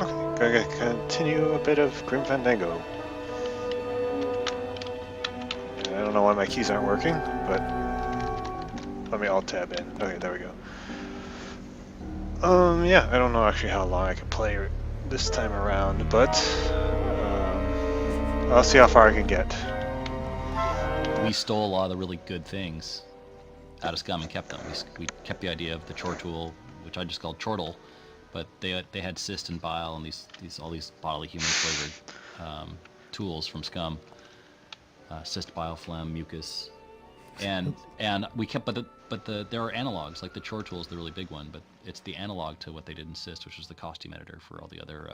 Okay, gonna continue a bit of Grim Fandango. I don't know why my keys aren't working, but let me alt tab in. Okay, there we go. Yeah, I don't know actually how long I can play this time around, but I'll see how far I can get. We stole a lot of the really good things out of Scum and kept them. We kept the idea of the chore tool, which I just called chortle, but they had cyst and bile and all these bodily human flavored tools from Scum. Cyst, bile, phlegm, mucus, and we kept, but there are analogs, like the chore tool is the really big one, but it's the analog to what they did in Cyst, which was the costume editor for all the other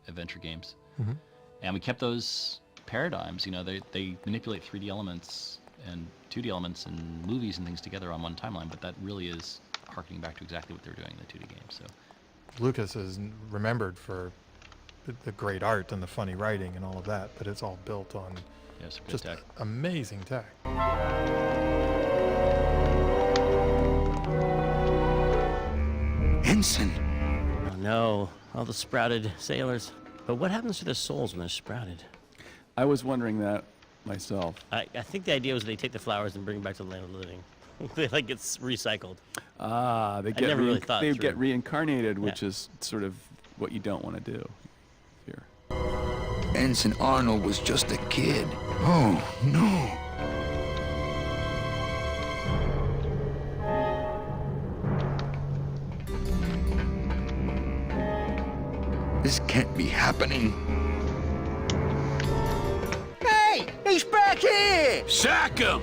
adventure games. Mm-hmm. And we kept those paradigms. You know, they manipulate 3D elements and 2D elements and movies and things together on one timeline, but that really is harkening back to exactly what they were doing in the 2D game. So Lucas is remembered for the great art and the funny writing and all of that, but it's all built on just tech. Amazing tech. Ensign. Oh no, all the sprouted sailors. But what happens to the souls when they're sprouted? I was wondering that myself. I think the idea was they take the flowers and bring them back to the land of the living. They like it's recycled. Ah, they never really thought they through. get reincarnated, which is sort of what you don't want to do here. Ensign Arnold was just a kid. Oh, no. This can't be happening. Hey! He's back here! Sack him!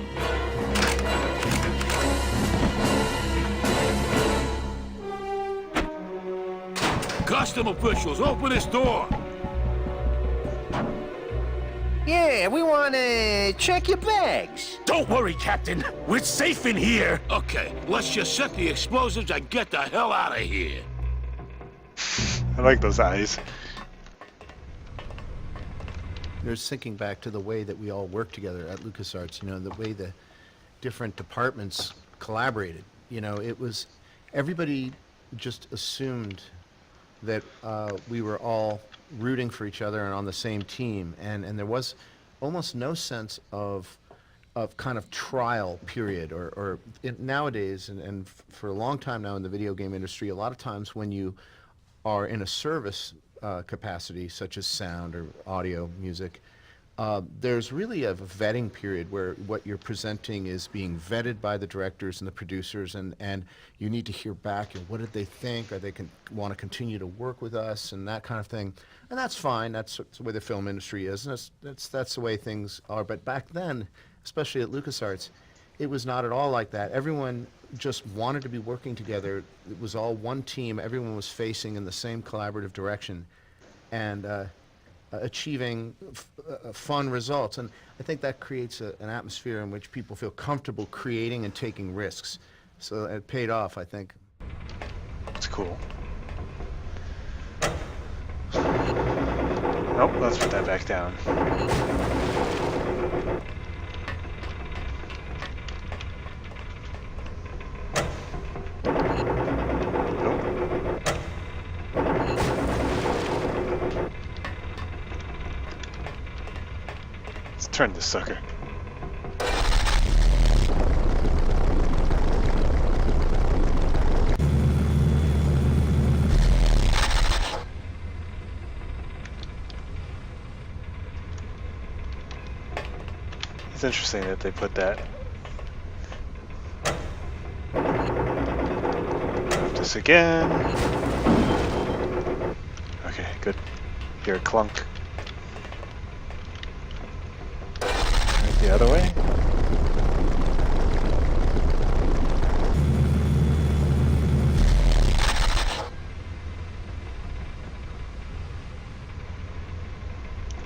Custom officials, open this door! Yeah, we want to check your bags. Don't worry, Captain. We're safe in here. Okay, let's just set the explosives and get the hell out of here. I like those eyes. There's thinking back to the way that we all worked together at Lucasarts, you know, the way the different departments collaborated. You know, it was, everybody just assumed that we were all rooting for each other and on the same team, and there was almost no sense of kind of trial period, or nowadays, and for a long time now in the video game industry, a lot of times when you are in a service capacity, such as sound or audio, music, there's really a vetting period where what you're presenting is being vetted by the directors and the producers, and you need to hear back, and what did they think? Are they want to continue to work with us, and that kind of thing. And that's fine. That's the way the film industry is, and that's the way things are. But back then, especially at LucasArts, it was not at all like that. Everyone just wanted to be working together. It was all one team. Everyone was facing in the same collaborative direction, and achieving fun results. And I think that creates an atmosphere in which people feel comfortable creating and taking risks. So it paid off, I think. It's cool. Nope, let's put that back down. Turn this sucker. It's interesting that they put that. Move this again. Okay, good. Hear a clunk. The other way?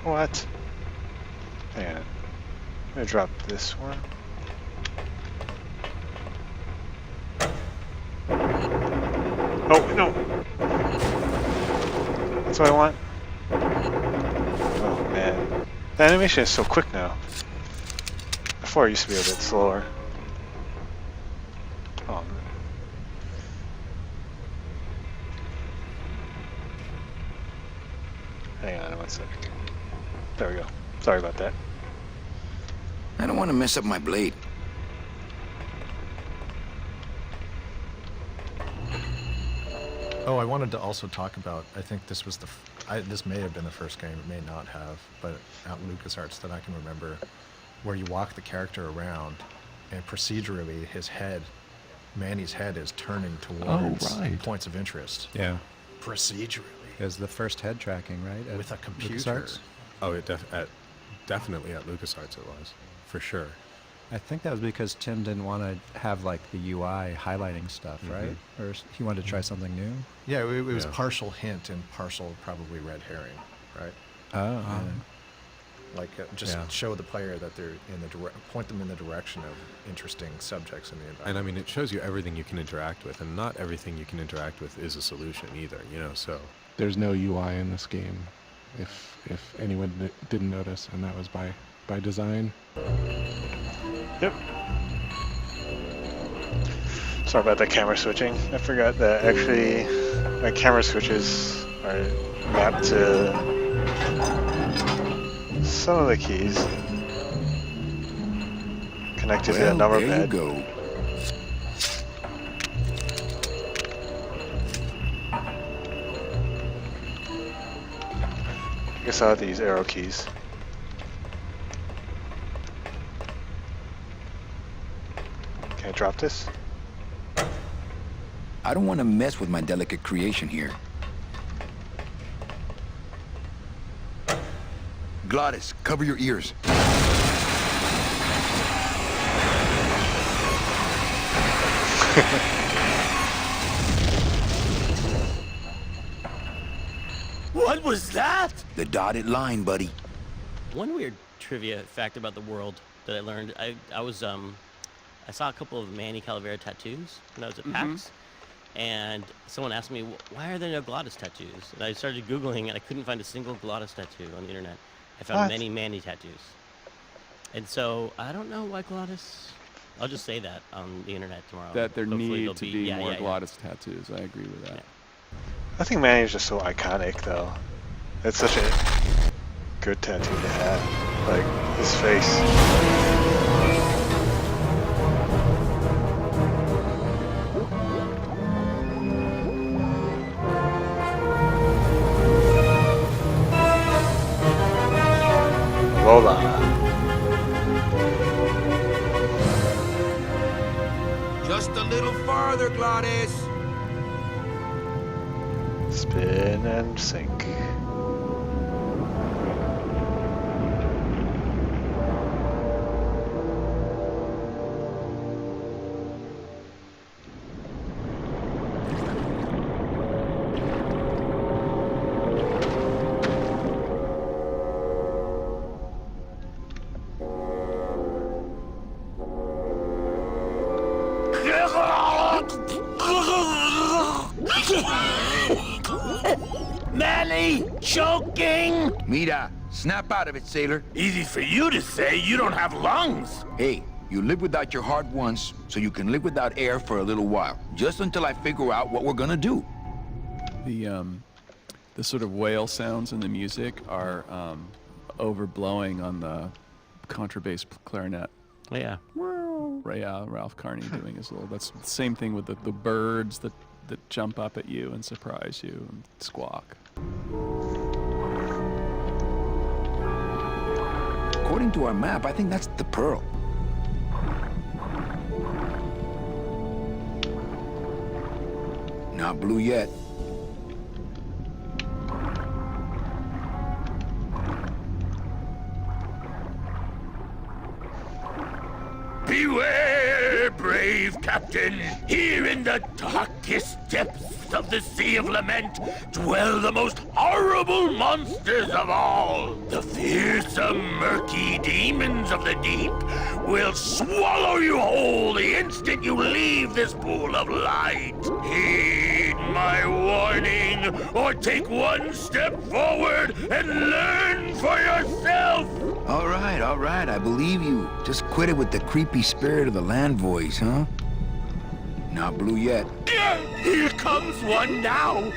What? Hang on. I'm gonna drop this one. Oh, no! That's what I want. Oh, man. The animation is so quick now. Before it used to be a bit slower. Oh, that's it. There we go. Sorry about that. I don't want to mess up my blade. Oh, I wanted to also talk about, I think this was this may have been the first game, it may not have, but at LucasArts that I can remember, where you walk the character around and procedurally Manny's head is turning towards points of interest. Yeah. Procedurally. It was the first head tracking, right? With a computer. LucasArts? Oh, definitely at LucasArts it was, for sure. I think that was because Tim didn't want to have like the UI highlighting stuff, right? Or he wanted to try something new. Yeah, it was partial hint and partial probably red herring, right? Oh. Like show the player that they're in the point them in the direction of interesting subjects in the environment. And I mean, it shows you everything you can interact with, and not everything you can interact with is a solution either, you know, so. There's no UI in this game, if anyone didn't notice, and that was by design. Yep. Sorry about that camera switching. I forgot that actually my camera switches are mapped to some of the keys connected to a number there pad. You go. I guess I'll have to use arrow keys. Can I drop this? I don't want to mess with my delicate creation here. Glottis, cover your ears. What was that? The dotted line, buddy. One weird trivia fact about the world that I learned. I saw a couple of Manny Calavera tattoos when I was at PAX, and someone asked me, why are there no Glottis tattoos? And I started Googling, and I couldn't find a single Glottis tattoo on the internet. I found many Manny tattoos. And so, I don't know why Glottis... I'll just say that on the internet tomorrow. That there Hopefully need to be more yeah. Glottis tattoos. I agree with that. Yeah. I think Manny's just so iconic, though. It's such a good tattoo to have. Like, his face. Lola. Just a little farther, Glottis. Spin and sink. Manny, choking! Mira, snap out of it, sailor. Easy for you to say, you don't have lungs. Hey, you live without your heart once, so you can live without air for a little while. Just until I figure out what we're gonna do. The sort of whale sounds in the music are overblowing on the contrabass clarinet. Oh, yeah. Ralph Carney doing his little. That's the same thing with the birds that jump up at you and surprise you and squawk. According to our map, I think that's the Pearl. Not blue yet. Beware, brave captain! Here in the darkest depths of the Sea of Lament dwell the most horrible monsters of all. The fearsome, murky demons of the deep will swallow you whole the instant you leave this pool of light. Heed my warning, or take one step forward and learn for yourself! All right, I believe you. Just quit it with the creepy spirit of the land voice, huh? Not blue yet. Here comes one now!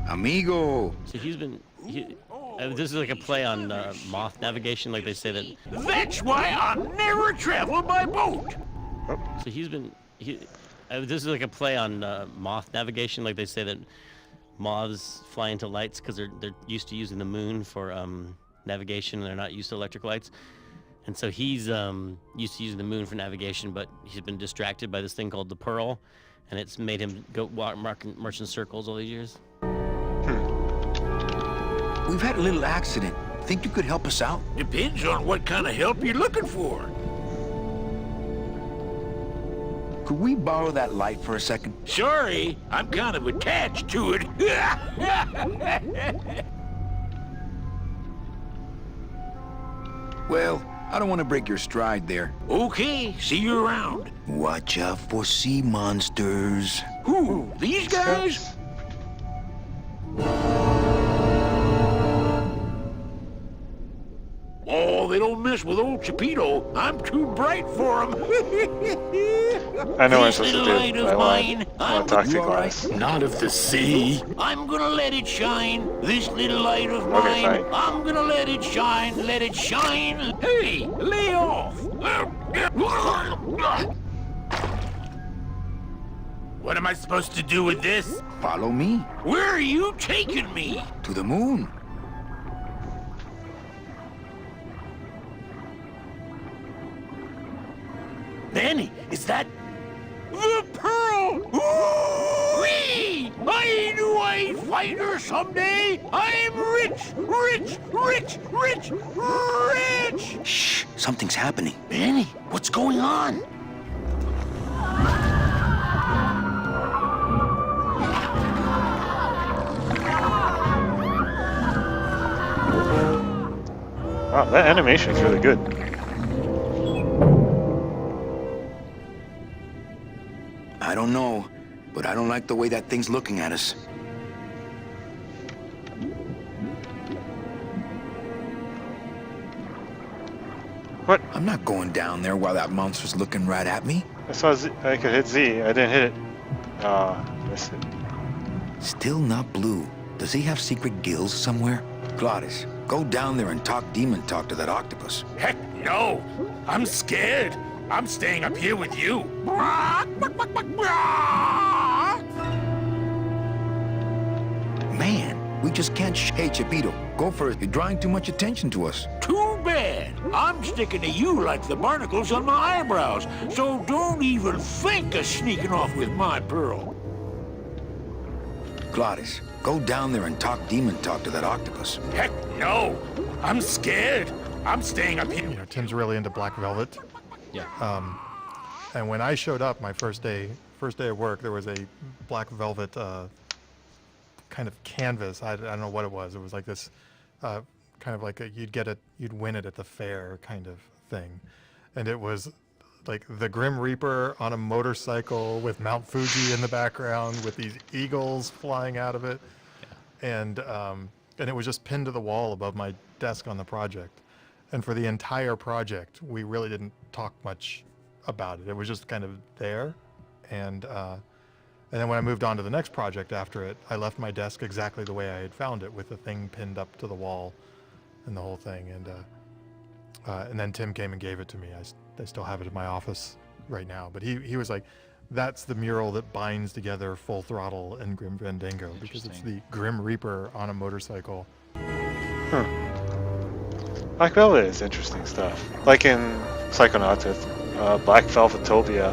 Amigo. So this is like a play on moth navigation, like they say that. That's why I never travel by boat. So this is like a play on moth navigation, like they say that moths fly into lights because they're used to using the moon for navigation, and they're not used to electric lights. And so he's used to using the moon for navigation, but he's been distracted by this thing called the Pearl, and it's made him go march in circles all these years. We've had a little accident. Think you could help us out? Depends on what kind of help you're looking for. Could we borrow that light for a second? Sorry, I'm kind of attached to it. Well, I don't want to break your stride there. Okay, see you around. Watch out for sea monsters. Who, these guys? Oh, they don't mess with old Chapito. I'm too bright for them. I know what I'm This supposed to little do. light of I mine, want to talk to you, Glass. Not of the sea. I'm gonna let it shine. This little light of mine. fine. I'm gonna let it shine. Let it shine. Hey, lay off. What am I supposed to do with this? Follow me. Where are you taking me? To the moon. Manny, is that the Pearl? Whee! I knew I'd find her someday. I'm rich, rich, rich, rich, rich. Shh, something's happening. Manny, what's going on? Wow, that animation is really good. I don't know, but I don't like the way that thing's looking at us. What? I'm not going down there while that monster's looking right at me. I saw Z. I could hit Z. I didn't hit it. Missed it. Still not blue. Does he have secret gills somewhere? Glottis, go down there and talk demon talk to that octopus. Heck no! I'm scared. I'm staying up here with you. Man, we just can't Hey, Chapito, go for it. You're drawing too much attention to us. Too bad. I'm sticking to you like the barnacles on my eyebrows, so don't even think of sneaking off with my pearl. Glottis, go down there and talk demon talk to that octopus. Heck no! I'm scared. I'm staying up here. You know, Tim's really into Black Velvet. Yeah. And when I showed up my first day of work, there was a Black Velvet kind of canvas. I don't know what it was. It was like this kind of like you'd win it at the fair kind of thing. And it was like the Grim Reaper on a motorcycle with Mount Fuji in the background with these eagles flying out of it. Yeah. And it was just pinned to the wall above my desk on the project. And for the entire project, we really didn't talk much about it. It was just kind of there. And then when I moved on to the next project after it, I left my desk exactly the way I had found it, with the thing pinned up to the wall and the whole thing. And then Tim came and gave it to me. I still have it in my office right now. But he was like, that's the mural that binds together Full Throttle and Grim Fandango, because it's the Grim Reaper on a motorcycle. Huh. Black Velvet is interesting stuff. Like in Psychonauts with Black Velvetopia.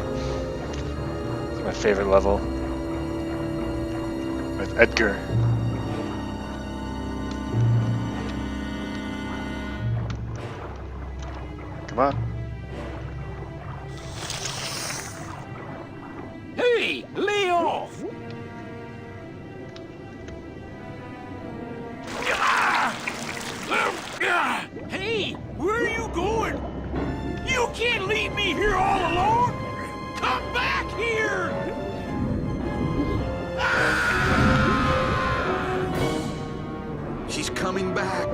It's my favorite level. With Edgar. Come on. Hey, lay off! Hey, where are you going? You can't leave me here all alone! Come back here! She's coming back.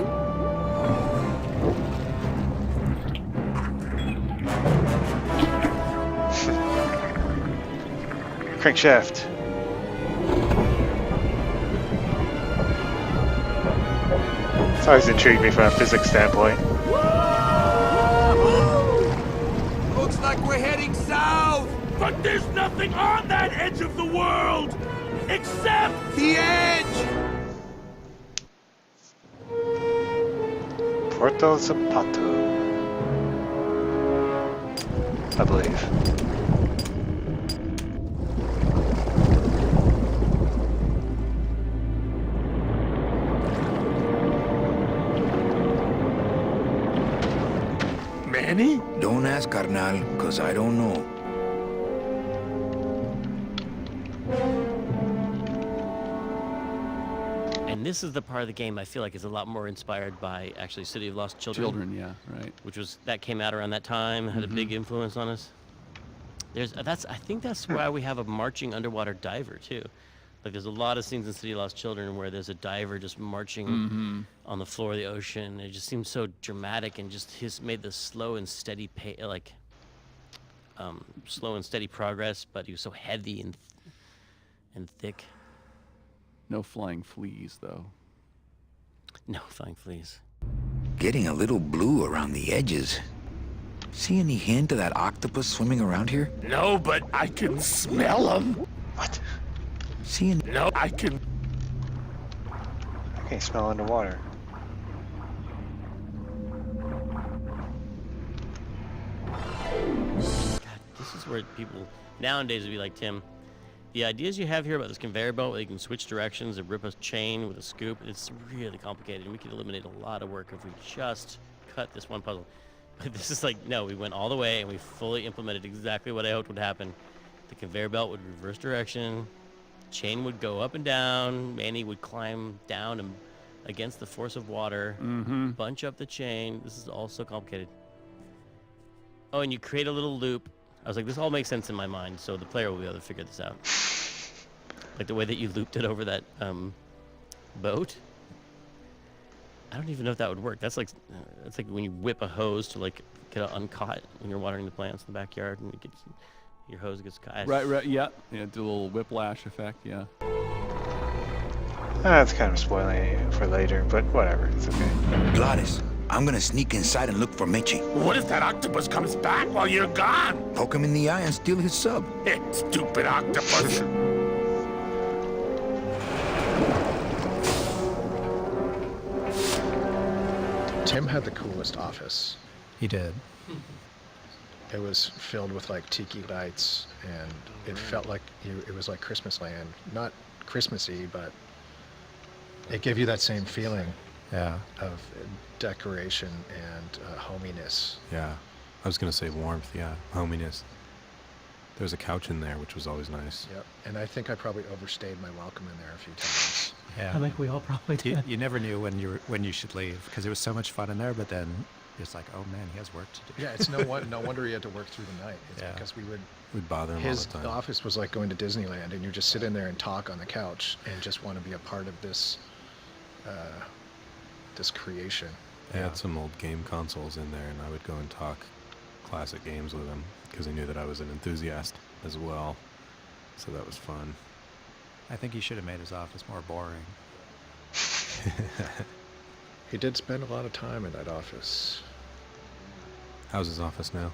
Crankshaft. Always intrigued me from a physics standpoint. Looks like we're heading south! But there's nothing on that edge of the world! Except the edge! Porto Zapato, I believe. Manny? Don't ask, carnal, cause I don't know. And this is the part of the game I feel like is a lot more inspired by actually City of Lost Children. Yeah, right. Which came out around that time, had a big influence on us. I think that's why we have a marching underwater diver too. Like there's a lot of scenes in City of Lost Children where there's a diver just marching on the floor of the ocean. It just seems so dramatic and just made the slow and steady progress, but he was so heavy and thick. No flying fleas, though. No flying fleas. Getting a little blue around the edges. See any hint of that octopus swimming around here? No, but I can smell them. What? Seeing? No, I can. I can't smell underwater. God, this is where people nowadays would be like, Tim, the ideas you have here about this conveyor belt where you can switch directions and rip a chain with a scoop, it's really complicated, and we could eliminate a lot of work if we just cut this one puzzle. But this is like, no, we went all the way and we fully implemented exactly what I hoped would happen. The conveyor belt would reverse direction, chain would go up and down, Manny would climb down and against the force of water, bunch up the chain. This is all so complicated. Oh, and you create a little loop. I was like, this all makes sense in my mind, so the player will be able to figure this out. Like the way that you looped it over that boat. I don't even know if that would work. That's like when you whip a hose to like get it uncaught when you're watering the plants in the backyard and your hose gets caught. Right, yeah. Yeah, do a little whiplash effect, yeah. That's kind of spoiling it for later, but whatever, it's okay. Gladys, I'm gonna sneak inside and look for Mitchie. What if that octopus comes back while you're gone? Poke him in the eye and steal his sub. Stupid octopus. Tim had the coolest office. He did. It was filled with like tiki lights, and it felt like it was like Christmas land. Not Christmassy, but it gave you that same feeling of decoration and hominess. Yeah, I was gonna say warmth. Yeah, hominess. There was a couch in there, which was always nice. Yep, and I think I probably overstayed my welcome in there a few times. Yeah. I think we all probably did. You never knew when you should leave because it was so much fun in there, but then it's like, oh man, he has work to do. Yeah, it's no wonder he had to work through the night. It's because we'd bother him all the time. His office was like going to Disneyland, and you just sit in there and talk on the couch and just want to be a part of this this creation. I had some old game consoles in there, and I would go and talk classic games with him because he knew that I was an enthusiast as well. So that was fun. I think he should have made his office more boring. He did spend a lot of time in that office. How's his office now?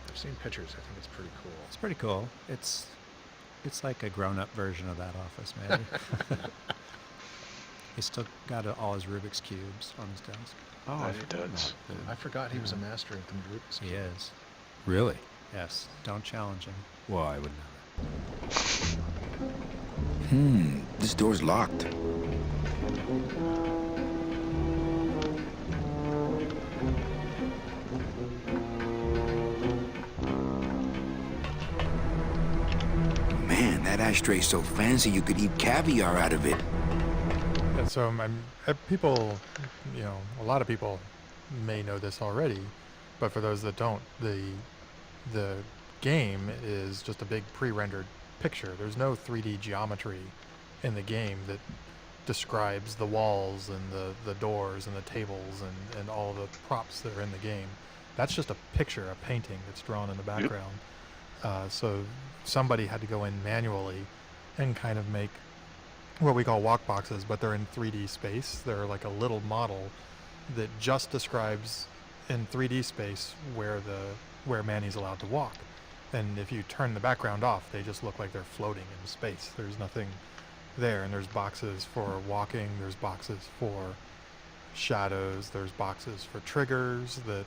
I've seen pictures. I think it's pretty cool. It's pretty cool. It's like a grown-up version of that office, maybe. He's still got all his Rubik's Cubes on his desk. Oh, he does. I forgot he was a master of the Rubik's Cube. He is. Really? Yes. Don't challenge him. Well, I wouldn't have This door's locked. Man, that ashtray's so fancy you could eat caviar out of it. And so people, a lot of people may know this already, but for those that don't, the game is just a big pre-rendered picture. There's no 3D geometry in the game that describes the walls and the doors and the tables and all the props that are in the game. That's just a picture, a painting that's drawn in the background. So somebody had to go in manually and kind of make what we call walk boxes, but they're in 3D space. They're like a little model that just describes in 3D space where Manny's allowed to walk. And if you turn the background off, they just look like they're floating in space. There's nothing there, and there's boxes for walking, there's boxes for shadows, there's boxes for triggers that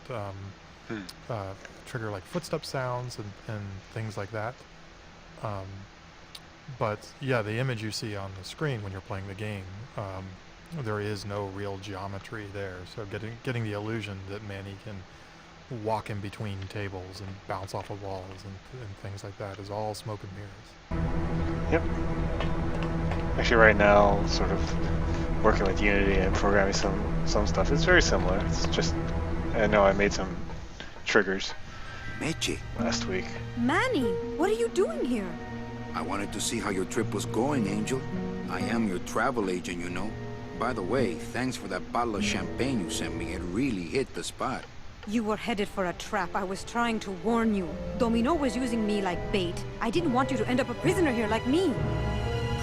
trigger like footstep sounds and things like that. But yeah, the image you see on the screen when you're playing the game, there is no real geometry there. So getting the illusion that Manny can walk in between tables and bounce off of walls and things like that is all smoke and mirrors. Yep. Actually, right now, sort of working with Unity and programming some stuff, it's very similar. It's just, I know I made some triggers Meche, last week. Manny, what are you doing here? I wanted to see how your trip was going, Angel. I am your travel agent, you know. By the way, thanks for that bottle of champagne you sent me. It really hit the spot. You were headed for a trap. I was trying to warn you. Domino was using me like bait. I didn't want you to end up a prisoner here like me.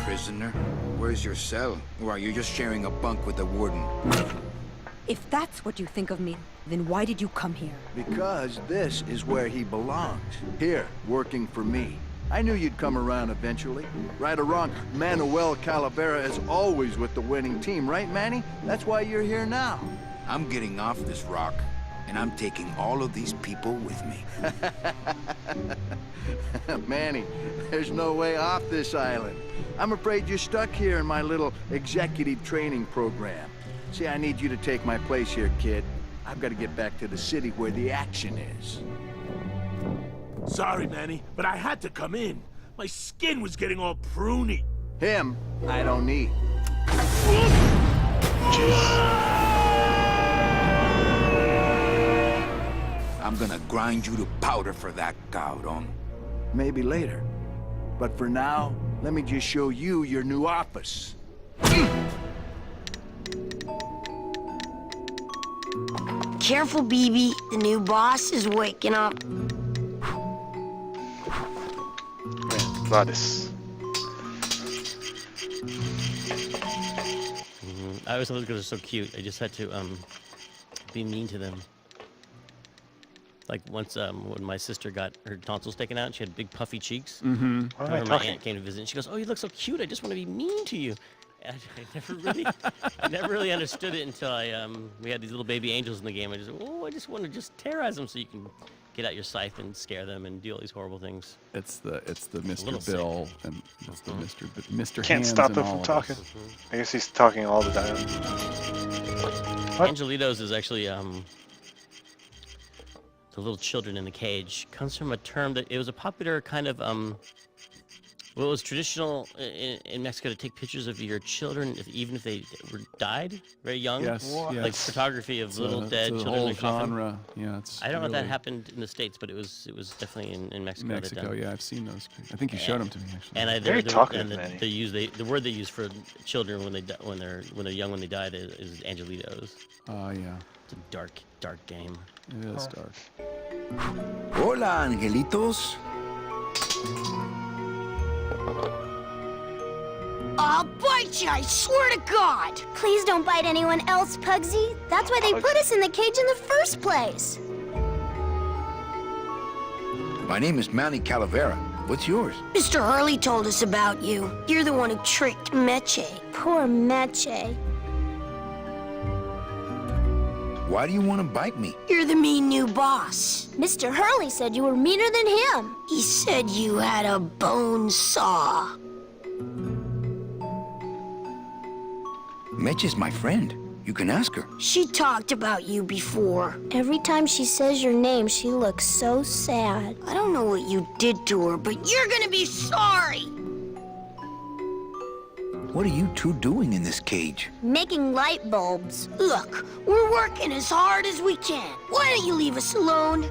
Prisoner? Where's your cell? Or are you just sharing a bunk with the warden? If that's what you think of me, then why did you come here? Because this is where he belongs. Here, working for me. I knew you'd come around eventually. Right or wrong, Manuel Calavera is always with the winning team, right, Manny? That's why you're here now. I'm getting off this rock, and I'm taking all of these people with me. Manny, there's no way off this island. I'm afraid you're stuck here in my little executive training program. See, I need you to take my place here, kid. I've got to get back to the city where the action is. Sorry, Manny, but I had to come in. My skin was getting all pruny. Him, I don't need. I'm gonna grind you to powder for that, cabrón. Maybe later. But for now, let me just show you your new office. Careful, BB. The new boss is waking up. Gladys. I always thought those girls are so cute. I just had to be mean to them. Like once when my sister got her tonsils taken out, she had big puffy cheeks. Mm-hmm. I remember my aunt came to visit and she goes, "Oh, you look so cute. I just want to be mean to you." And I never really understood it until we had these little baby angels in the game. I just want to just terrorize them so you can get out your scythe and scare them and do all these horrible things. It's the Mr. Bill and it's the Mr. Can't Hands stop and him all from of talking. us. I guess he's talking all the time. Angelitos is actually the little children in the cage. Comes from a term that it was a popular kind of well, it was traditional in Mexico to take pictures of your children, even if they were died very young. Yes, yes. Like photography of little dead it's a children whole in a coffin. genre. Yeah, it's. I don't know if that really- happened in the States, but it was definitely in Mexico. Mexico, yeah, I've seen those. I think you showed them to me actually. And Very talkative, Manny. the word they use for children when they're young when they die is angelitos. Oh yeah. It's a dark game. It is dark. Hola, angelitos. I'll bite you, I swear to God! Please don't bite anyone else, Pugsy. That's why they put us in the cage in the first place. My name is Manny Calavera. What's yours? Mr. Hurley told us about you. You're the one who tricked Meche. Poor Meche. Why do you want to bite me? You're the mean new boss. Mr. Hurley said you were meaner than him. He said you had a bone saw. Meche's my friend. You can ask her. She talked about you before. Every time she says your name, she looks so sad. I don't know what you did to her, but you're gonna be sorry! What are you two doing in this cage? Making light bulbs. Look, we're working as hard as we can. Why don't you leave us alone?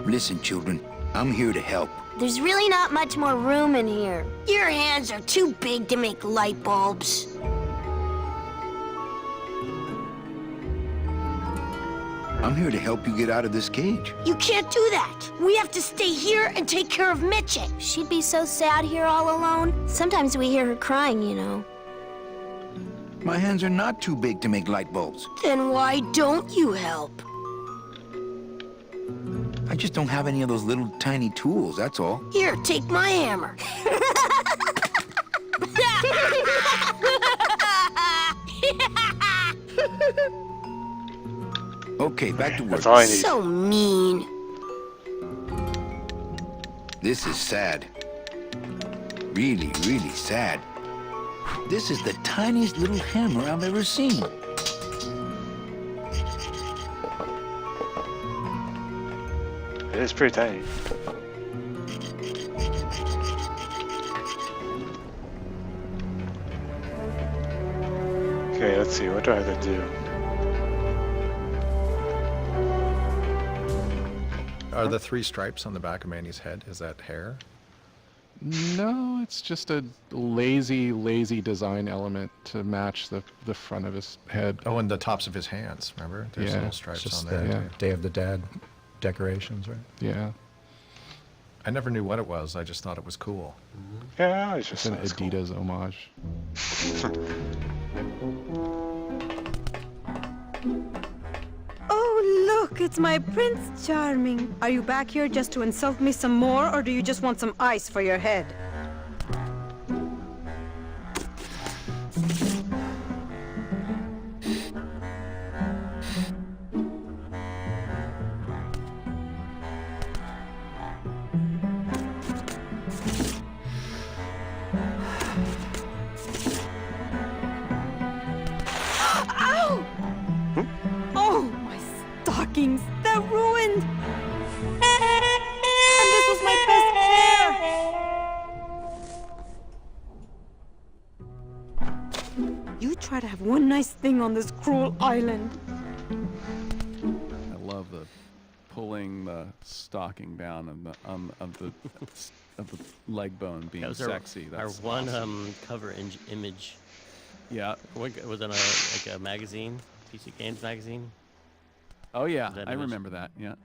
Listen, children. I'm here to help. There's really not much more room in here. Your hands are too big to make light bulbs. I'm here to help you get out of this cage. You can't do that. We have to stay here and take care of Mitchie. She'd be so sad here all alone. Sometimes we hear her crying, you know. My hands are not too big to make light bulbs. Then why don't you help? I just don't have any of those little tiny tools, that's all. Here, take my hammer. Okay, back to work. That's all I need. So mean. This is sad. Really, really sad. This is the tiniest little hammer I've ever seen. It is pretty tiny. Okay, let's see. What do I have to do? Are the 3 stripes on the back of Manny's head, is that hair? No, it's just a lazy design element to match the front of his head. Oh, and the tops of his hands, remember? There's Yeah, little it's stripes Just on the there. Day of the Dead decorations, right? Yeah. I never knew what it was, I just thought it was cool. Yeah, it's It's just an Adidas homage. Oh, look, it's my Prince Charming. Are you back here just to insult me some more, or do you just want some ice for your head? Ow! Oh, my stockings, they're ruined! And this was my best pair! You try to have one nice thing on this cruel island. I love the pulling the stocking down and the of the leg bone being That was sexy. our That's one awesome. cover image. Yeah. Was it like a magazine, PC Games magazine? Oh yeah, That I image? remember that. Yeah.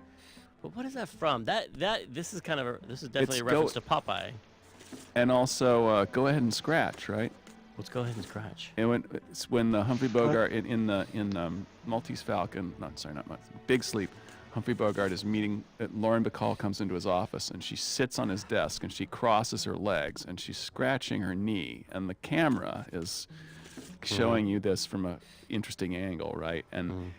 But what is that from? This is kind of this is definitely It's a reference to Popeye. And also, go ahead and scratch, right? Let's go ahead and scratch. And it's when the Humphrey Bogart in Maltese Falcon, not Big Sleep, Humphrey Bogart is meeting. Lauren Bacall comes into his office and she sits on his desk and she crosses her legs and she's scratching her knee and the camera is showing you this from a interesting angle, right? And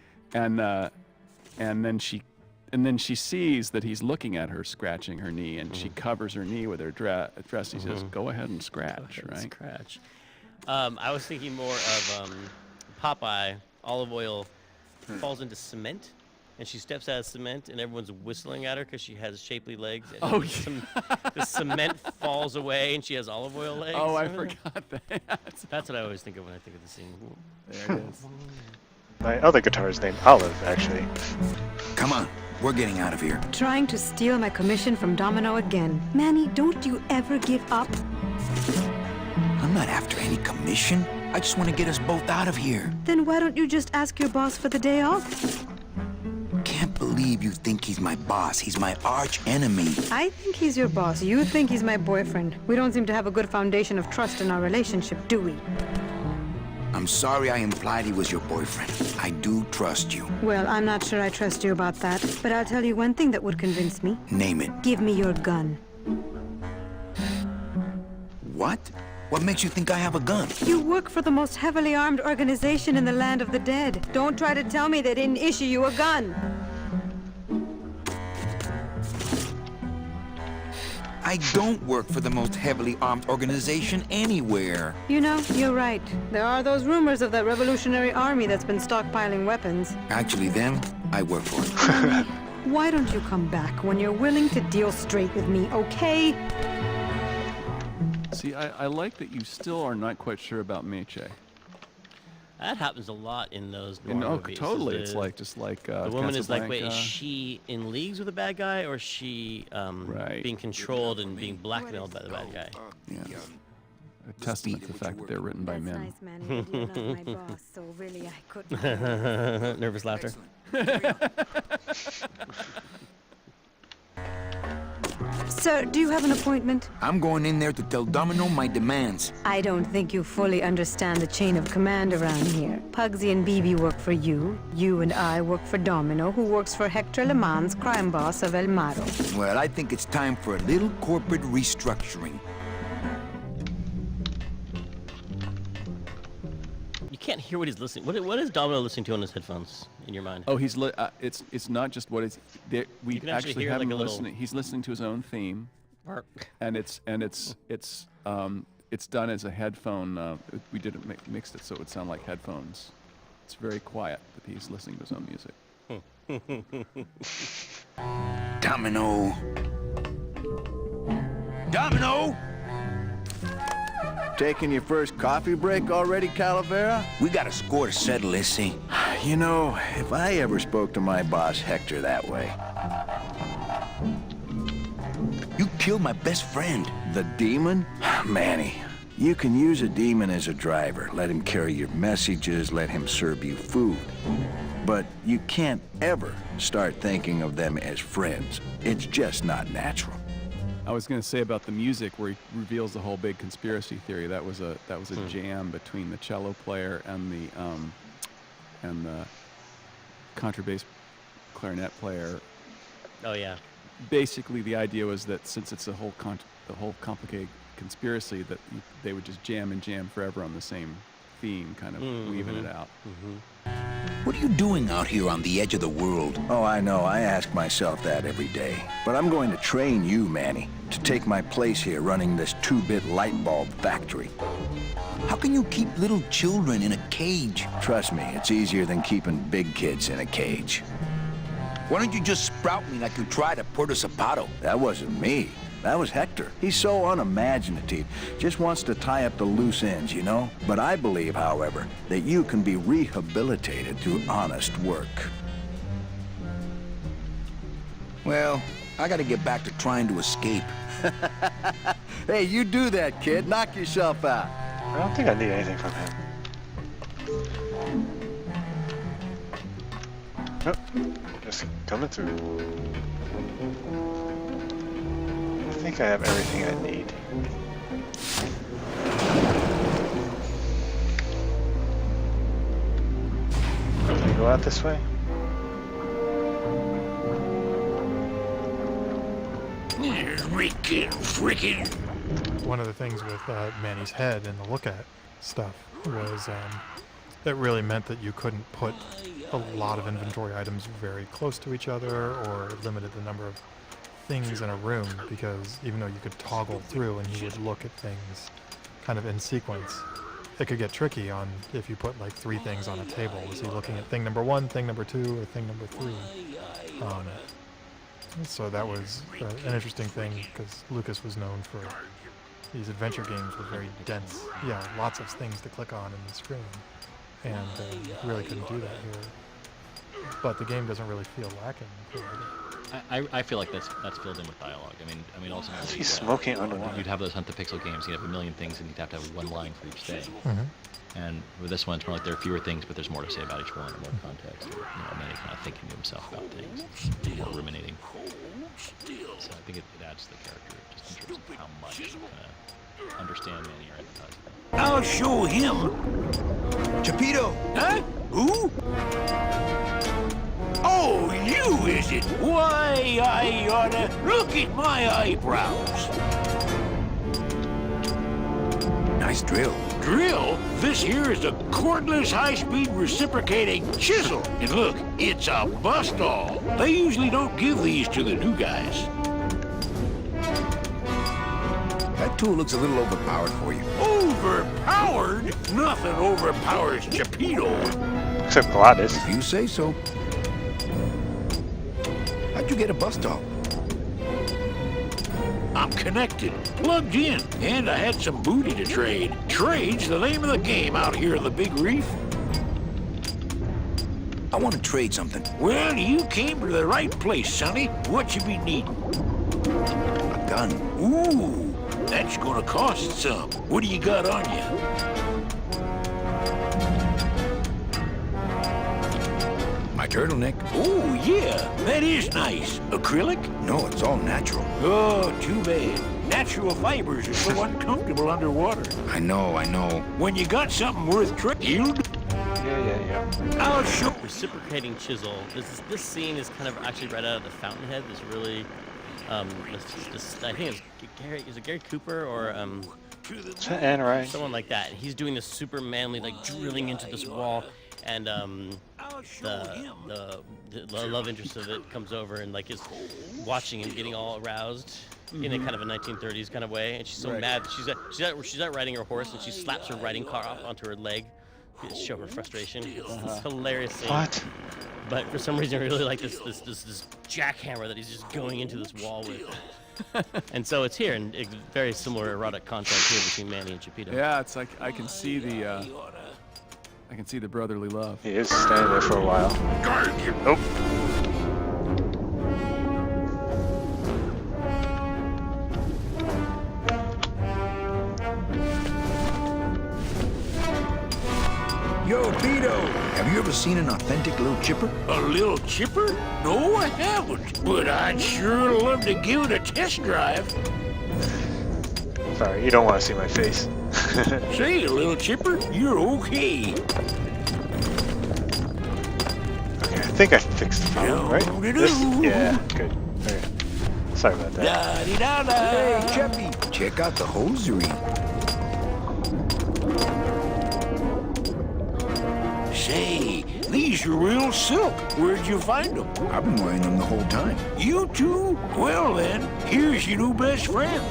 then she sees that he's looking at her scratching her knee and she covers her knee with her dress. He says, "Go ahead and scratch," right? Scratch. I was thinking more of Popeye. Olive oil falls into cement, and she steps out of cement, and everyone's whistling at her because she has shapely legs. And Oh, the cement falls away, and she has olive oil legs. Oh, I forgot that. That's what I always think of when I think of the scene. There it is. My other guitar is named Olive, actually. Come on, we're getting out of here. Trying to steal my commission from Domino again. Manny, don't you ever give up? I'm not after any commission. I just want to get us both out of here. Then why don't you just ask your boss for the day off? Can't believe you think he's my boss. He's my arch enemy. I think he's your boss. You think he's my boyfriend. We don't seem to have a good foundation of trust in our relationship, do we? I'm sorry I implied he was your boyfriend. I do trust you. Well, I'm not sure I trust you about that, but I'll tell you one thing that would convince me. Name it. Give me your gun. What? What makes you think I have a gun? You work for the most heavily armed organization in the land of the dead. Don't try to tell me they didn't issue you a gun. I don't work for the most heavily armed organization anywhere. You know, you're right. There are those rumors of that revolutionary army that's been stockpiling weapons. Actually, them, I work for. Why don't you come back when you're willing to deal straight with me, okay? See, I like that you still are not quite sure about Meche. That happens a lot in those And, noir oh, movies. totally. The- It's like just like the woman is like, wait, is Casablanca. she in leagues with the bad guy, or is she being controlled and being blackmailed by the bad guy? Yeah. A testament to the fact that they're written by men. Nice, Manny, but you're not my boss, so really I couldn't. Nervous laughter. Sir, do you have an appointment? I'm going in there to tell Domino my demands. I don't think you fully understand the chain of command around here. Pugsy and BB work for you. You and I work for Domino, who works for Hector Le Mans, crime boss of El Maro. Well, I think it's time for a little corporate restructuring. You can't hear what he's listening. What is Domino listening to on his headphones in your mind? Oh, it's not just what it's. We You can actually actually hear, have like, him a little- listening. He's listening to his own theme, Bark. and it's done as a headphone. We did it mixed it so it would sound like headphones. It's very quiet, but he's listening to his own music. Domino. Domino! Taking your first coffee break already, Calavera? We got a score to settle, Issy. You know, if I ever spoke to my boss Hector that way. You killed my best friend. The demon? Manny, you can use a demon as a driver. Let him carry your messages, let him serve you food. But you can't ever start thinking of them as friends. It's just not natural. I was going to say about the music where he reveals the whole big conspiracy theory. That was a jam between the cello player and the contrabass clarinet player. Oh yeah. Basically, the idea was that since it's the whole complicated conspiracy, that they would just jam and jam forever on the same theme, kind of weaving it out. What are you doing out here on the edge of the world? Oh, I know. I ask myself that every day. But I'm going to train you, Manny, to take my place here running this 2-bit light bulb factory. How can you keep little children in a cage? Trust me, it's easier than keeping big kids in a cage. Why don't you just sprout me like you tried at Puerto Zapato? That wasn't me. That was Hector. He's so unimaginative. Just wants to tie up the loose ends, you know? But I believe, however, that you can be rehabilitated through honest work. Well, I gotta get back to trying to escape. Hey, you do that, kid. Knock yourself out. I don't think I need anything from him. Nope. Just coming through. I think I have everything I need. Can we go out this way? One of the things with Manny's head and the look at stuff was it really meant that you couldn't put a lot of inventory items very close to each other, or limited the number of things in a room, because even though you could toggle through and you would look at things kind of in sequence, it could get tricky on if you put like 3 things on a table. Was he looking at thing number 1, thing number 2, or thing number 3? So that was an interesting thing, because Lucas was known for these adventure games with very dense, lots of things to click on in the screen, and you really couldn't do that here. But the game doesn't really feel lacking for it. I feel like that's filled in with dialogue. I mean, ultimately, He's smoking underwater. You'd have those Hunt the Pixel games. You'd have a million things, and you'd have to have one line for each thing. And with this one, it's more like there are fewer things, but there's more to say about each one, or more context. Or, Manny kind of thinking to himself about things, more ruminating. So I think it adds to the character, just in terms of how much you kind of understand Manny or empathize with him. I'll show him. Chapito! Huh? Who? Oh, you, is it? Why, I oughta look at my eyebrows. Nice drill. Drill? This here is a cordless, high-speed reciprocating chisel. And look, it's a bust-all. They usually don't give these to the new guys. That tool looks a little overpowered for you. Overpowered? Nothing overpowers Chapito. Except Gladys. If you say so. How'd you get a bust-all? I'm connected, plugged in, and I had some booty to trade. Trade's the name of the game out here in the Big Reef. I want to trade something. Well, you came to the right place, Sonny. What you be needing? A gun. Ooh, that's gonna cost some. What do you got on you? My turtleneck. Oh, yeah, that is nice. Acrylic? No, it's all natural. Oh, too bad. Natural fibers are so uncomfortable underwater. I know. When you got something worth yield, Yeah. I'll show. Reciprocating chisel. This scene is kind of actually right out of the Fountainhead. This really, I think is it Gary Cooper or And right. someone like that. He's doing this super manly, like drilling into this wall, and the love interest of it comes over and like is watching him getting all aroused in a kind of a 1930s kind of way, and she's so mad. She's out riding her horse and she slaps her riding car off onto her leg to show her frustration. It's hilarious scene. What? But for some reason, I really like this jackhammer that he's just going into this wall with. And so it's here, and it's very similar erotic content here between Manny and Chipito. Yeah, it's like I can see the brotherly love. He is standing there for a while. Nope. Yo, Pito, have you ever seen an authentic little chipper? A little chipper? No, I haven't. But I'd sure love to give it a test drive. Sorry, you don't want to see my face. Say, little chipper, you're okay. Okay, I think I fixed the problem, right? This? Yeah, good. Okay. Sorry about that. Da-dee-da-da. Hey, Cheppy, check out the hosiery. Say, these are real silk. Where'd you find them? I've been wearing them the whole time. You too? Well then, here's your new best friend.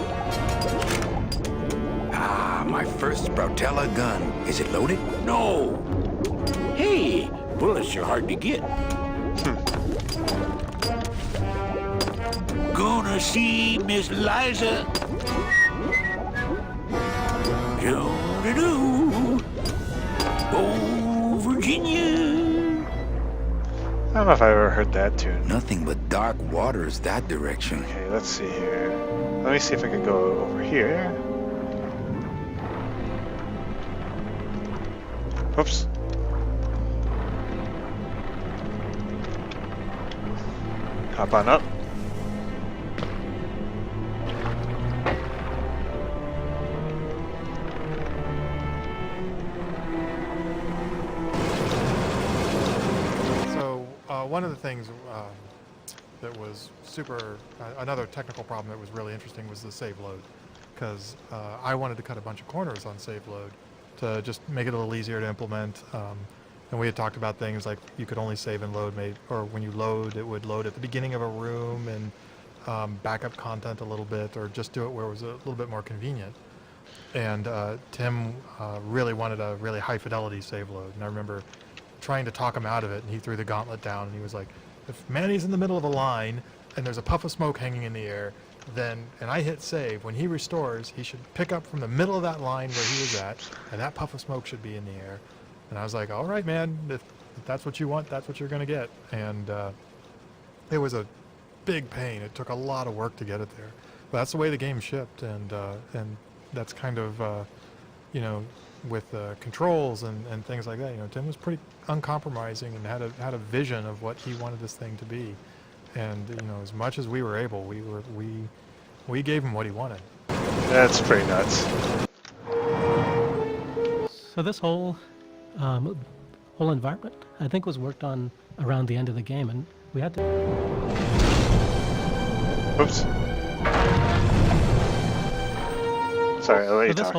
Ah, my first Sproutella gun. Is it loaded? No. Hey, bullets are hard to get. Gonna see Miss Liza. Do-do-do. Oh, Virginia. I don't know if I ever heard that tune. Nothing but dark waters that direction. Okay, let's see here. Let me see if I can go over here. Oops. Hop on up. One of the things that was another technical problem that was really interesting was the save load, because I wanted to cut a bunch of corners on save load to just make it a little easier to implement. And we had talked about things like you could only save and load, or when you load, it would load at the beginning of a room and back up content a little bit, or just do it where it was a little bit more convenient. And Tim really wanted a really high fidelity save load, and I remember trying to talk him out of it, and he threw the gauntlet down, and he was like, if Manny's in the middle of a line and there's a puff of smoke hanging in the air, and I hit save, when he restores, he should pick up from the middle of that line where he was at, and that puff of smoke should be in the air. And I was like, all right, man, if that's what you want, that's what you're going to get. And it was a big pain. It took a lot of work to get it there. But that's the way the game shipped, and that's kind of, with controls and things like that. Tim was pretty uncompromising and had a vision of what he wanted this thing to be. And as much as we were able, we gave him what he wanted. That's pretty nuts. So this whole environment, I think, was worked on around the end of the game, and we had to. Oops. Sorry, I'll let you so this talk.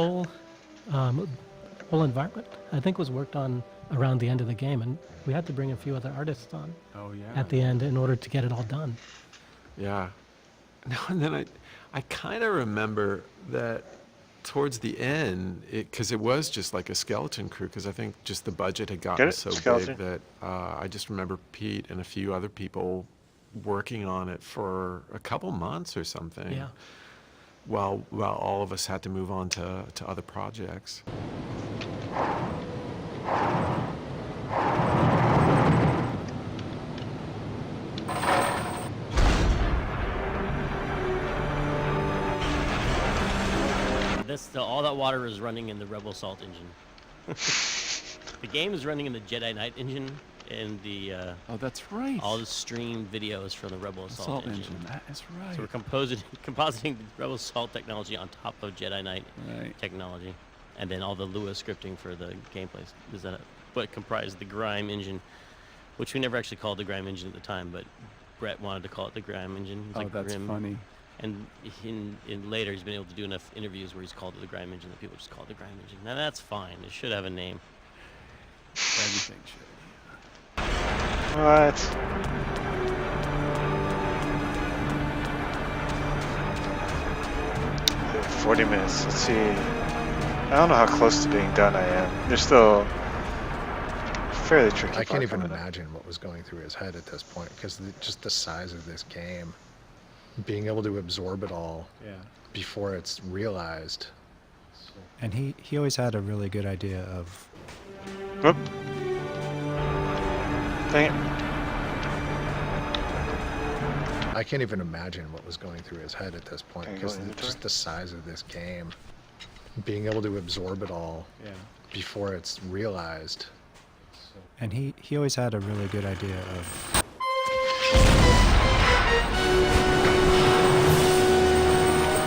whole environment, I think, was worked on around the end of the game, and we had to bring a few other artists on at the end in order to get it all done. Yeah. No, and then I kind of remember that towards the end, because it was just like a skeleton crew, because I think just the budget had gotten so big that I just remember Pete and a few other people working on it for a couple months or something. Yeah. While all of us had to move on to other projects. All that water is running in the Rebel Salt engine. The game is running in the Jedi Knight engine. in the oh, that's right. all the stream videos from the Rebel Assault engine. That is right. So we're compositing the Rebel Assault technology on top of Jedi Knight technology, and then all the Lua scripting for the gameplay. Is that what comprised the Grime engine, which we never actually called the Grime engine at the time, but Brett wanted to call it the Grime engine. It's like that's Grim. funny. And in later, he's been able to do enough interviews where he's called it the Grime engine that people just call it the Grime engine. Now that's fine. It should have a name. Everything should. What? Okay, 40 minutes. Let's see. I don't know how close to being done I am. There's still fairly tricky. I can't even imagine what was going through his head at this point, because just the size of this game, being able to absorb it all before it's realized. And he always had a really good idea of... Whoop. Dang it. I can't even imagine what was going through his head at this point, because just the size of this game, being able to absorb it all before it's realized. And he always had a really good idea of...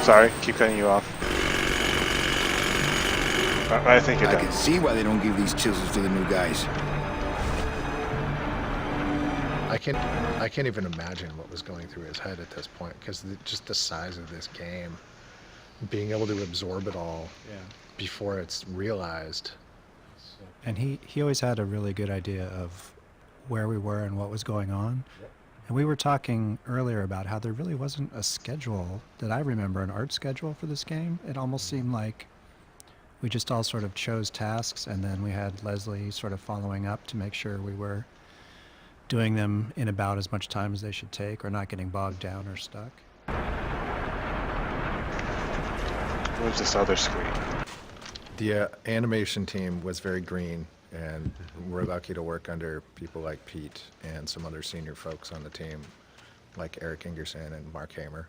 Sorry, keep cutting you off. I think you're done. I can see why they don't give these chisels to the new guys. I can't even imagine what was going through his head at this point, because just the size of this game, being able to absorb it all before it's realized. And he always had a really good idea of where we were and what was going on. And we were talking earlier about how there really wasn't a schedule that I remember, an art schedule for this game. It almost seemed like we just all sort of chose tasks, and then we had Leslie sort of following up to make sure we were doing them in about as much time as they should take, or not getting bogged down or stuck. Where's this other screen? The animation team was very green, and we're lucky to work under people like Pete and some other senior folks on the team, like Eric Ingerson and Mark Hamer.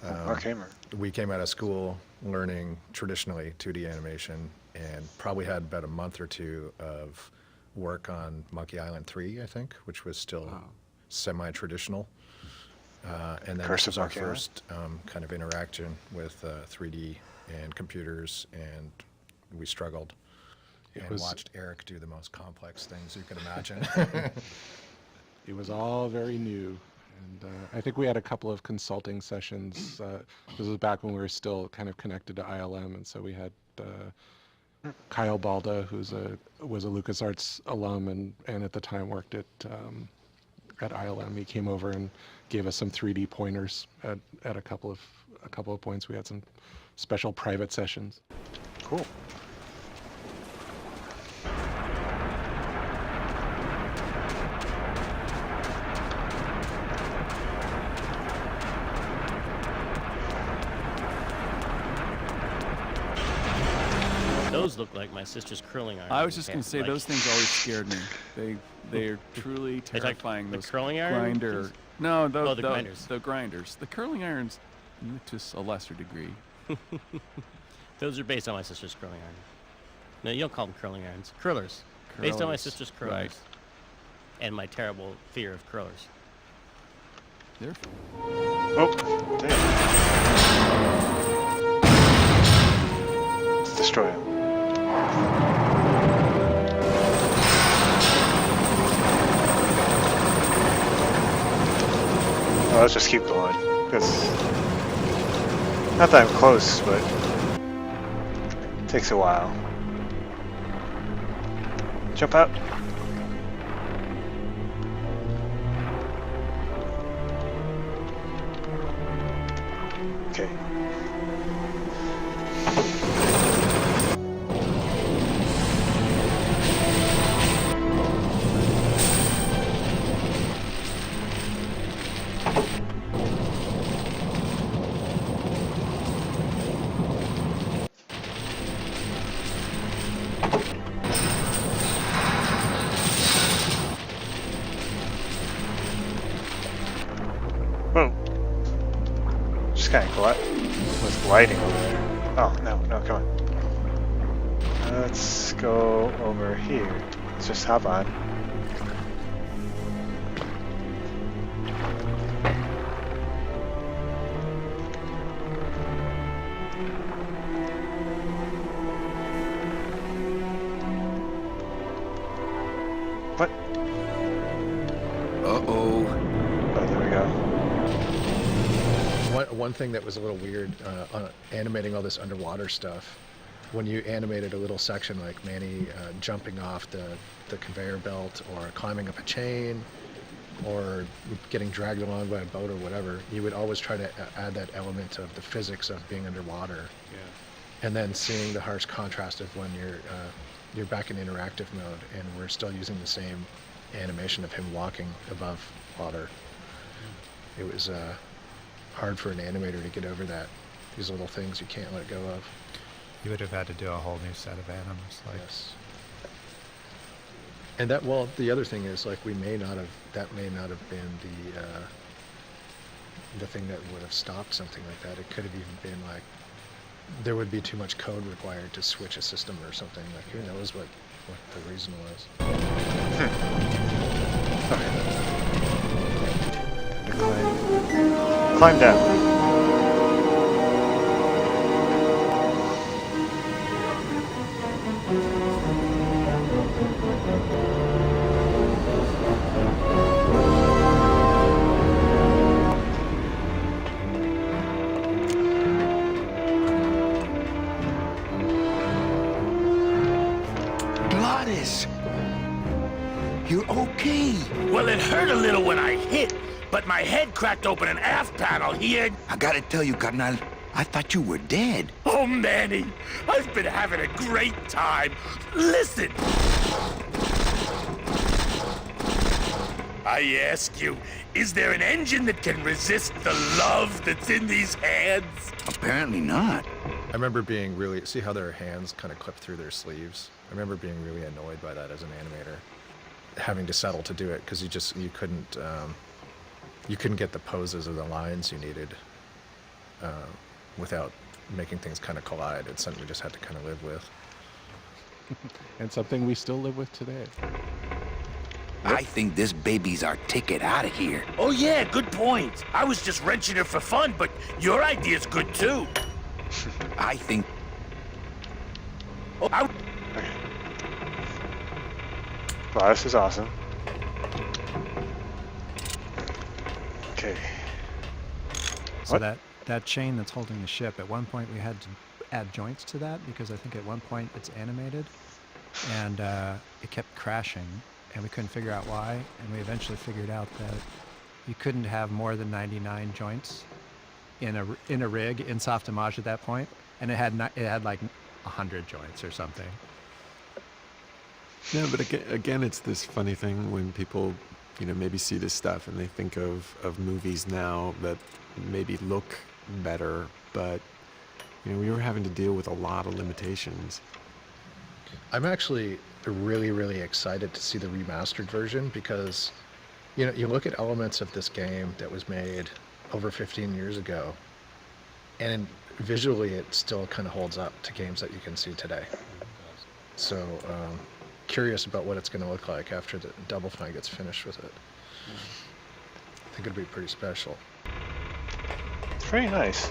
Mark Hamer. We came out of school learning traditionally 2D animation, and probably had about a month or two of work on Monkey Island 3, I think, which was still semi-traditional. And then this was our first kind of interaction with 3D and computers, and we struggled and watched Eric do the most complex things you could imagine. It was all very new. And I think we had a couple of consulting sessions. This was back when we were still kind of connected to ILM, and so we had Kyle Balda, was a LucasArts alum and at the time worked at ILM. He came over and gave us some 3D pointers at a couple of points. We had some special private sessions. Cool. Those look like my sister's curling iron. I was just going to say, those things always scared me. They are truly terrifying. The curling iron? Grinder. No, the grinders. The grinders. The curling irons, to a lesser degree. Those are based on my sister's curling iron. No, you don't call them curling irons. Curlers. Based on my sister's curlers. Right. And my terrible fear of curlers. They're... Oh, damn. Let's destroy him. Well, let's just keep going, because not that I'm close, but it takes a while. Jump out. Okay. Kind of was gliding over there. Oh, no, come on. Let's go over here. Let's just hop on. go. Oh, there we go. One thing that was a little weird on animating all this underwater stuff, when you animated a little section like Manny jumping off the conveyor belt or climbing up a chain or getting dragged along by a boat or whatever, you would always try to add that element of the physics of being underwater. Yeah. And then seeing the harsh contrast of when you're back in interactive mode and we're still using the same animation of him walking above water. It was hard for an animator to get over that. These little things you can't let go of. You would have had to do a whole new set of animals. Like, yes. And that, well, the other thing is, like, that may not have been the thing that would have stopped something like that. It could have even been like, there would be too much code required to switch a system or something. Like, who knows what the reason was. Climb down. Gladys! You're okay. Well, it hurt a little when I hit, but my head cracked open an aft panel here. I gotta tell you, carnal, I thought you were dead. Oh, Manny, I've been having a great time. Listen. I ask you, is there an engine that can resist the love that's in these hands? Apparently not. I remember being really, see how their hands kind of clip through their sleeves? I remember being really annoyed by that as an animator, having to settle to do it because you couldn't get the poses or the lines you needed without making things kind of collide. It's something we just had to kind of live with. And something we still live with today. I think this baby's our ticket out of here. Oh yeah, good point. I was just wrenching her for fun, but your idea's good too. I think... Oh, Wow, this is awesome. Okay. So that chain that's holding the ship, at one point we had to add joints to that because I think at one point it's animated and it kept crashing and we couldn't figure out why, and we eventually figured out that you couldn't have more than 99 joints in a rig in Softimage at that point, and it had like 100 joints or something. Yeah, but again, it's this funny thing when people, maybe see this stuff and they think of movies now that maybe look better, but, we were having to deal with a lot of limitations. I'm actually really, really excited to see the remastered version because, you look at elements of this game that was made over 15 years ago, and visually it still kind of holds up to games that you can see today. So, curious about what it's going to look like after the Doublefine gets finished with it. I think it'll be pretty special. Very nice.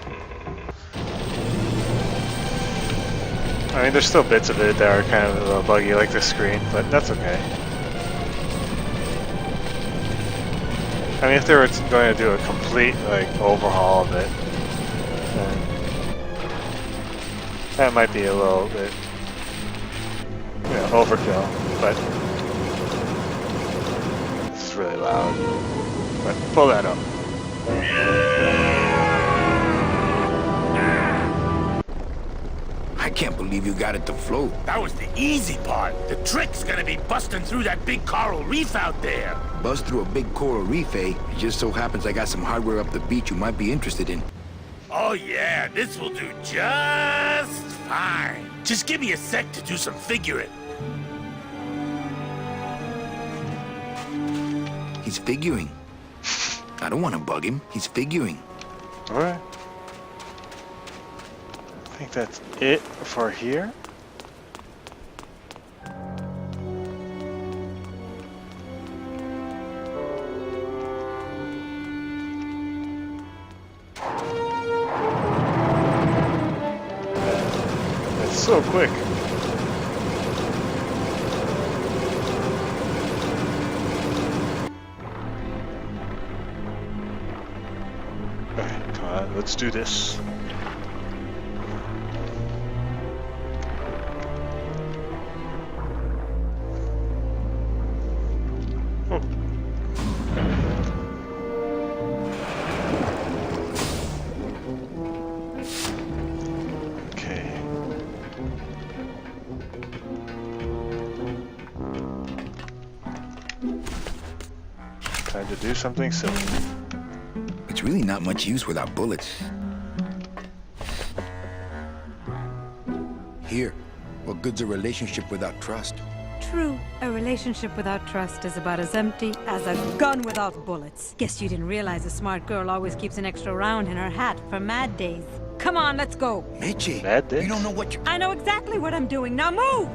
I mean, there's still bits of it that are kind of a little buggy, like the screen, but that's okay. I mean, if they were going to do a complete, overhaul of it, then that might be a little bit, overkill, but it's really loud. But pull that up. I can't believe you got it to float. That was the easy part. The trick's gonna be busting through that big coral reef out there. Bust through a big coral reef, eh? It just so happens I got some hardware up the beach you might be interested in. Oh yeah, this will do just fine. Just give me a sec to do some figuring. He's figuring. I don't want to bug him. He's figuring. Alright. I think that's it for here. That's so quick. Alright, come on, let's do this. Time to do something silly. It's really not much use without bullets. Here, what good's a relationship without trust? True, a relationship without trust is about as empty as a gun without bullets. Guess you didn't realize a smart girl always keeps an extra round in her hat for mad days. Come on, let's go. Mitchie, mad days? You don't know what you're... I know exactly what I'm doing. Now move!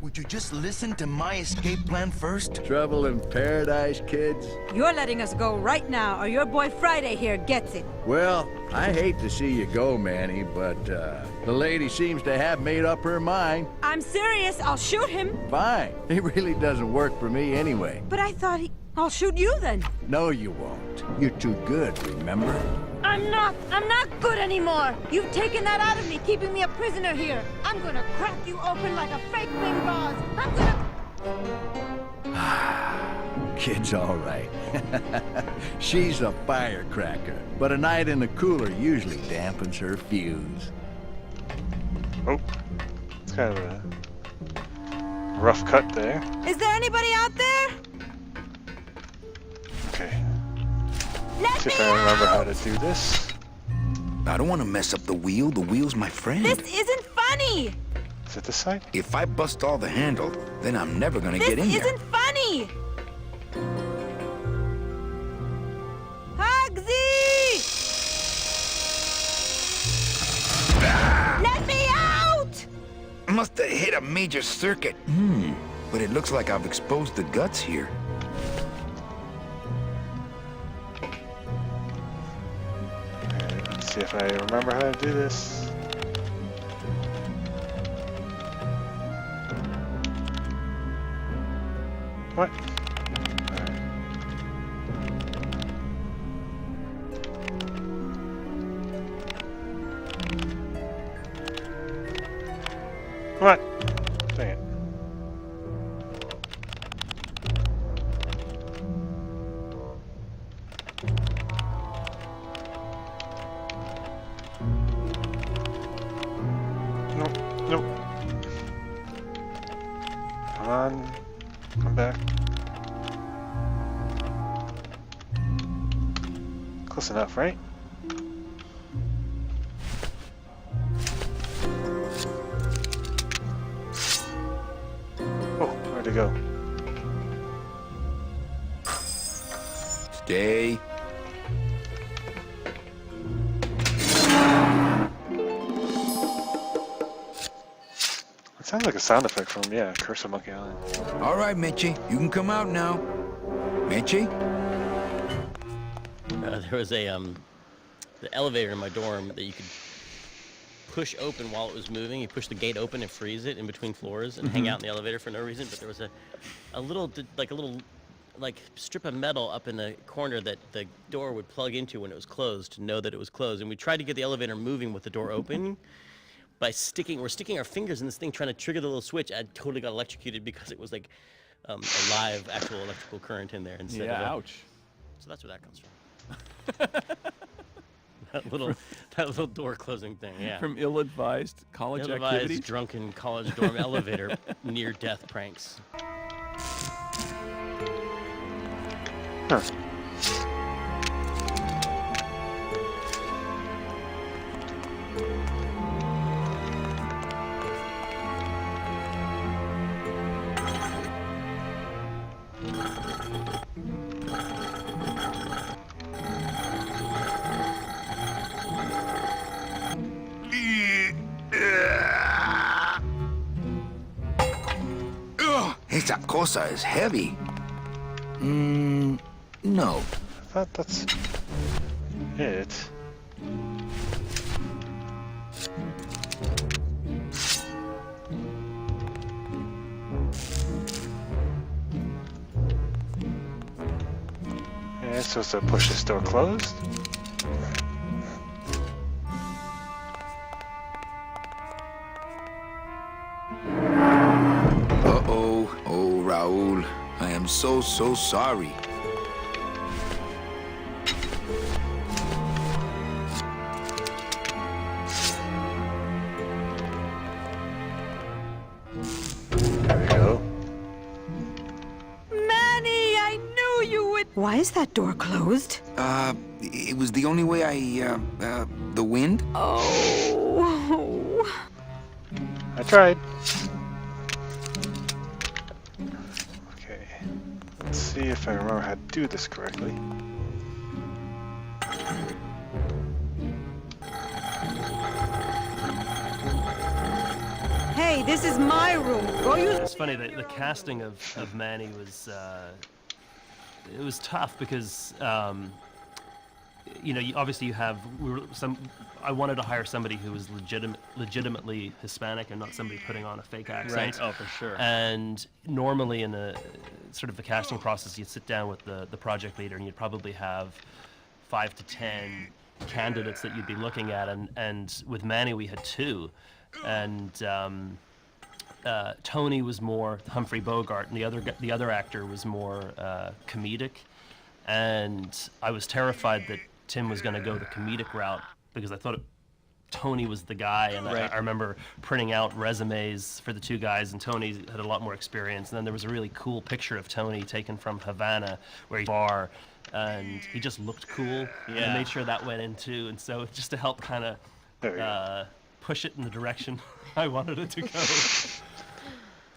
Would you just listen to my escape plan first? Trouble in paradise, kids? You're letting us go right now, or your boy Friday here gets it. Well, I hate to see you go, Manny, but the lady seems to have made up her mind. I'm serious. I'll shoot him. Fine. It really doesn't work for me anyway. But I thought I'll shoot you then. No, you won't. You're too good, remember? I'm not good anymore. You've taken that out of me, keeping me a prisoner here. I'm gonna crack you open like a fake bing bars. I'm gonna... Kid's all right. She's a firecracker, but a night in the cooler usually dampens her fuse. Oh, it's kind of a rough cut there. Is there anybody out there? Okay. See if I remember how to do this. I don't want to mess up the wheel. The wheel's my friend. This isn't funny. Is it this side? If I bust all the handle, then I'm never gonna get in This there. isn't funny. Hugsy! Let me out! Must have hit a major circuit. But it looks like I've exposed the guts here. See if I remember how to do this. What? What? Dang it. Nope. Come on. Come back. Close enough, right? Oh, where'd it go? Stay. Sounds like a sound effect from, yeah, Curse of Monkey Island. All right, Mitchie, you can come out now. Mitchie? There was a the elevator in my dorm that you could push open while it was moving. You push the gate open and freeze it in between floors and hang out in the elevator for no reason. But there was a little strip of metal up in the corner that the door would plug into when it was closed to know that it was closed. And we tried to get the elevator moving with the door open. By sticking our fingers in this thing, trying to trigger the little switch. I totally got electrocuted because it was like a live, actual electrical current in there instead of ouch. So that's where that comes from. that little door closing thing, yeah. From ill-advised college ill-advised, activities? drunken college dorm elevator near-death pranks. Huh. Esa cosa is heavy. No. I thought that's it. Okay, supposed to push this door closed. Uh-oh. Oh, Raul. I am so sorry. There we go. Manny, I knew you would. Why is that door closed? It was the only way the wind? Oh. I tried. Okay. Let's see if I remember how to do this correctly. Hey, this is my room. Go use. It's funny that the casting of Manny was it was tough because you know, obviously you have I wanted to hire somebody who was legitimately Hispanic and not somebody putting on a fake accent. Right. Oh, for sure. And normally in a sort of the casting process, you'd sit down with the project leader and you'd probably have 5 to 10 candidates that you'd be looking at, and with Manny we had 2, and Tony was more Humphrey Bogart, and the other actor was more comedic, and I was terrified that Tim was going to go the comedic route because I thought Tony was the guy, and Right. I remember printing out resumes for the 2 guys, and Tony had a lot more experience. And then there was a really cool picture of Tony taken from Havana, where he's bar, and he just looked cool. And I made sure that went in too, and so just to help kind of push it in the direction I wanted it to go.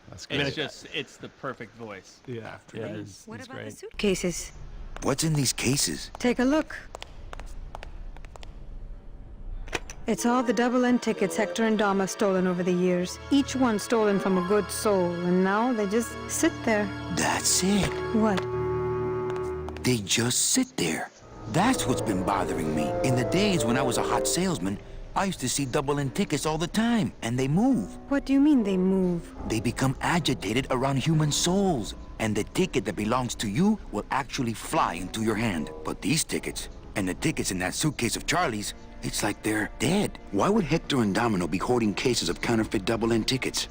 That's good. It's the perfect voice. Yeah, What it's about great. the suitcases? What's in these cases? Take a look. It's all the double-end tickets Hector and Dom have stolen over the years. Each one stolen from a good soul, and now they just sit there. That's it. What? They just sit there. That's what's been bothering me. In the days when I was a hot salesman, I used to see double-end tickets all the time, and they move. What do you mean they move? They become agitated around human souls, and the ticket that belongs to you will actually fly into your hand. But these tickets, and the tickets in that suitcase of Charlie's, it's like they're dead. Why would Hector and Domino be hoarding cases of counterfeit double-end tickets?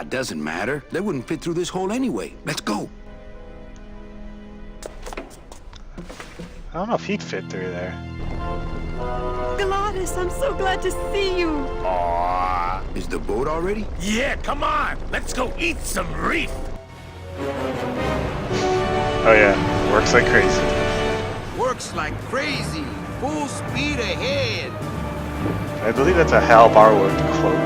Doesn't matter. They wouldn't fit through this hole anyway. Let's go. I don't know if he'd fit through there. Gladys, I'm so glad to see you. Aww. Is the boat already? Yeah, come on. Let's go eat some reef. Oh yeah, works like crazy. Works like crazy. Full speed ahead. I believe that's a Hal Barwood quote.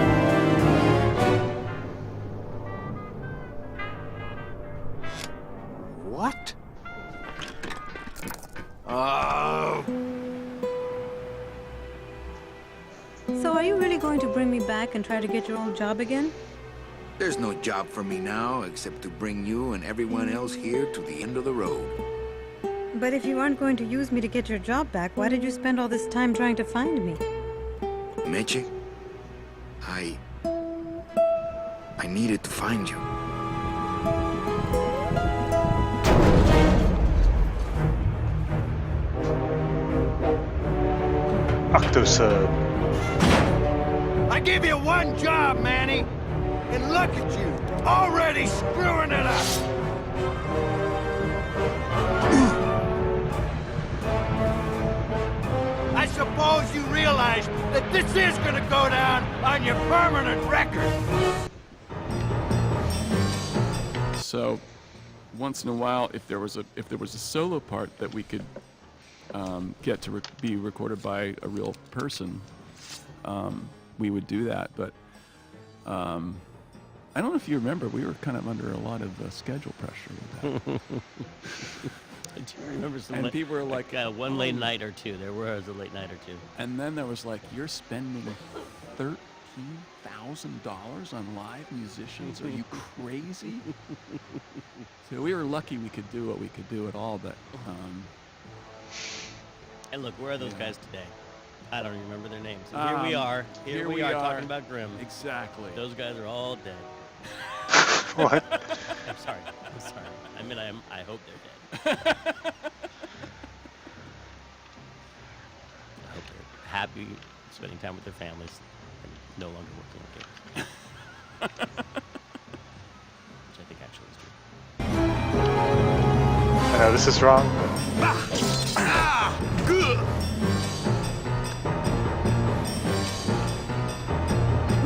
What? Oh. So are you really going to bring me back and try to get your old job again? There's no job for me now except to bring you and everyone else here to the end of the road. But if you aren't going to use me to get your job back, why did you spend all this time trying to find me? Meche, I needed to find you. Octosub. I give you one job, Manny. And look at you, already screwing it up. I suppose you realize that this is gonna go down on your permanent record. So, once in a while, if there was a solo part that we could get to be recorded by a real person, we would do that. But I don't know if you remember, we were kind of under a lot of schedule pressure with that. I do remember some. And people were like, one late night or two. There was a late night or two. And then there was like, you're spending $13,000 on live musicians? Are you crazy? So we were lucky we could do what we could do at all, but. And look, where are those guys today? I don't even remember their names. And here we are. Here we are talking about Grimm. Exactly. Those guys are all dead. What? I'm sorry. I mean, I hope they're dead. be spending time with their families and no longer working on games. Which I think actually is true. I know this is wrong.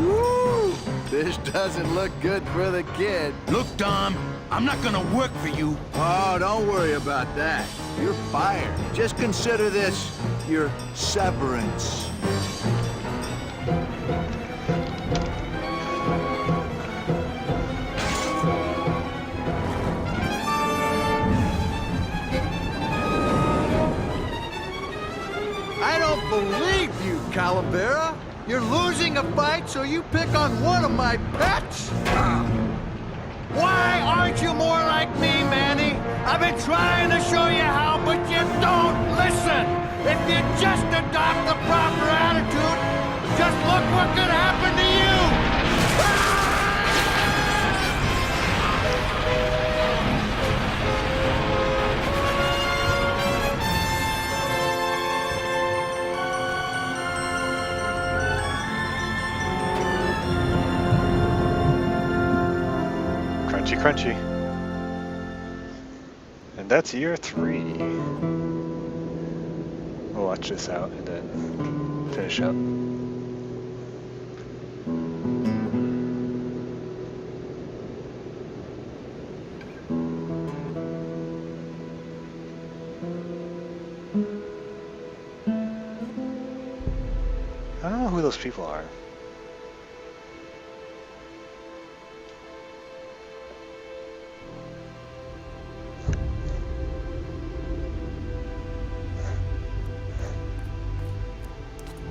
Woo! This doesn't look good for the kid. Look, Dom, I'm not gonna work for you. Oh, don't worry about that. You're fired. Just consider this your severance. I don't believe you, Calavera. You're losing a fight, so you pick on one of my pets? Why aren't you more like me, Manny? I've been trying to show you how, but you don't listen. If you just adopt the proper attitude, just look what could happen to you. Crunchy, crunchy. And that's year 3. We'll watch this out and then finish up. I don't know who those people are.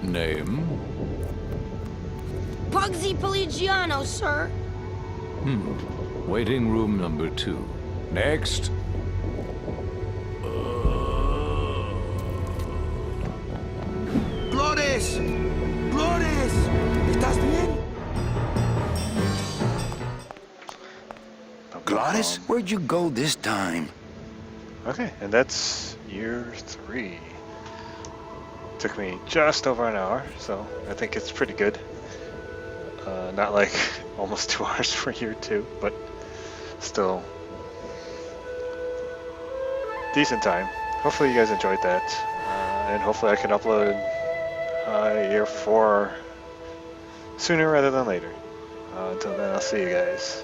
Name? Bugsy Pelagiano, sir. Waiting room number 2. Next. Glores! Glores! ¿Estás bien? Glores, where'd you go this time? Okay, and that's year 3. Took me just over an hour, so I think it's pretty good. Not like almost 2 hours for year 2, but still decent time. Hopefully you guys enjoyed that, and hopefully I can upload year 4 sooner rather than later. Until then, I'll see you guys.